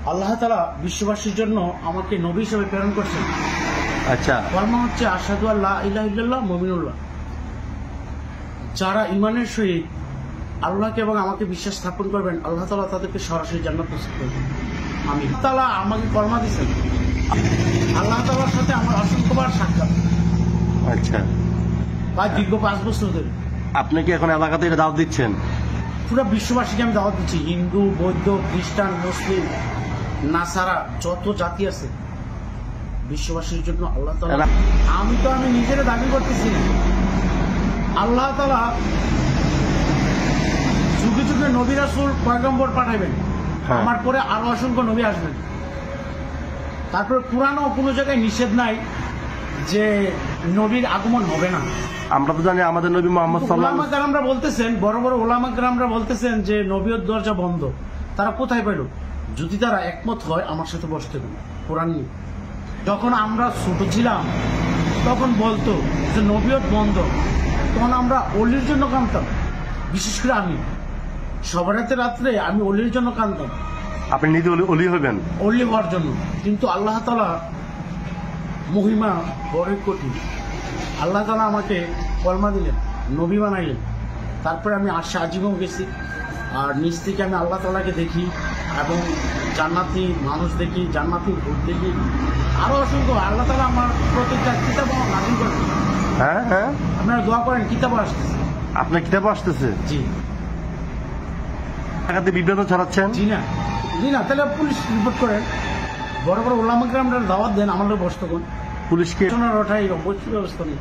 আল্লাহ তাআলা বিশ্ববাসীর জন্য আমাকে নবী হিসেবে প্রেরণ করছেন। আচ্ছা, কলমা হচ্ছে আশহাদু আল্লা ইলাহা ইল্লাল্লাহ মুমিনুল্লাহ। যারা ঈমানের সহিত আল্লাহকে এবং আমাকে বিশ্বাস স্থাপন করবেন, আল্লাহ তাআলা তাদেরকে সরাসরি জান্নাত নসিব করবেন। আমি তাআলা আমাকে কলমা দিয়েছেন। আল্লাহ তাআলার সাথে আমার অসংখ্যবার সাক্ষাৎ। আচ্ছা, প্রায় দীর্ঘ 5 বছর ধরে। আপনি কি এখন এলাকাতে এটা দাওয়াত দিচ্ছেন? পুরো বিশ্ববাসীকে আমি দাওয়াত দিচ্ছি। হিন্দু, বৌদ্ধ, খ্রিস্টান, মুসলিম, নাসারা, যত জাতি আছে বিশ্ববাসীর জন্য আল্লাহ তাআলা। আমি নিজেরা দাবি করতেছি না। আল্লাহ তাআলা যুগে যুগে নবী রাসূল পয়গম্বর পাঠাবেন, আমার পরে আরো অসংখ্য নবী আসবেন। তারপরে কোরআনও কোনো জায়গায় নিষেধ নাই যে নবীর আগমন হবে না। আমরা তো জানি আমাদের নবী মুহাম্মদ সাল্লাল্লাহু আলাইহি ওয়াসাল্লাম ওলামা বলতেছেন, বড় বড় ওলামা কেরামরা বলতেছেন যে নবীর দরজা বন্ধ। তারা কোথায় পেল? যদি তারা একমত হয় আমার সাথে বসতে হবে, কোরআন নিয়ে। যখন আমরা ছোট ছিলাম তখন বলতো যে নবীয়ত বন্ধ, তখন আমরা অলির জন্য কাঁদতাম। বিশেষ করে আমি সবার রাত্রে আমি অলির জন্য কাঁদতাম। আপনি নিজে অলি হবেন, অলি হওয়ার জন্য। কিন্তু আল্লাহ তাআলা মহিমা বড়ই কঠিন। আল্লাহ তাআলা আমাকে কলমা দিলেন, নবী বানাইলেন। তারপরে আমি আরশে আজিমও গেছি, আর নিচ থেকে আমি আল্লাহ তাআলাকে দেখি এবং জান্নাতি মানুষ দেখি, জান্নাতি ভূত দেখি, আরো অসংখ্য। আল্লাহ তাআলা আমার প্রত্যেকটা কিতাব নাযিল করেন। হ্যাঁ হ্যাঁ, আপনারা দোয়া করেন, কিতাব আসতেছে। আপনার কিতাব আসতেছে? জি। এলাকাতে বিভ্রান্ত ছড়াচ্ছেন? জি না, জি না। তাহলে পুলিশ রিপোর্ট করেন। বড় বড় ওলামা কেরামরা দাওয়াত দেন, আমাদের বসতে কোন পুলিশকে ওঠাই ব্যবস্থা নেই।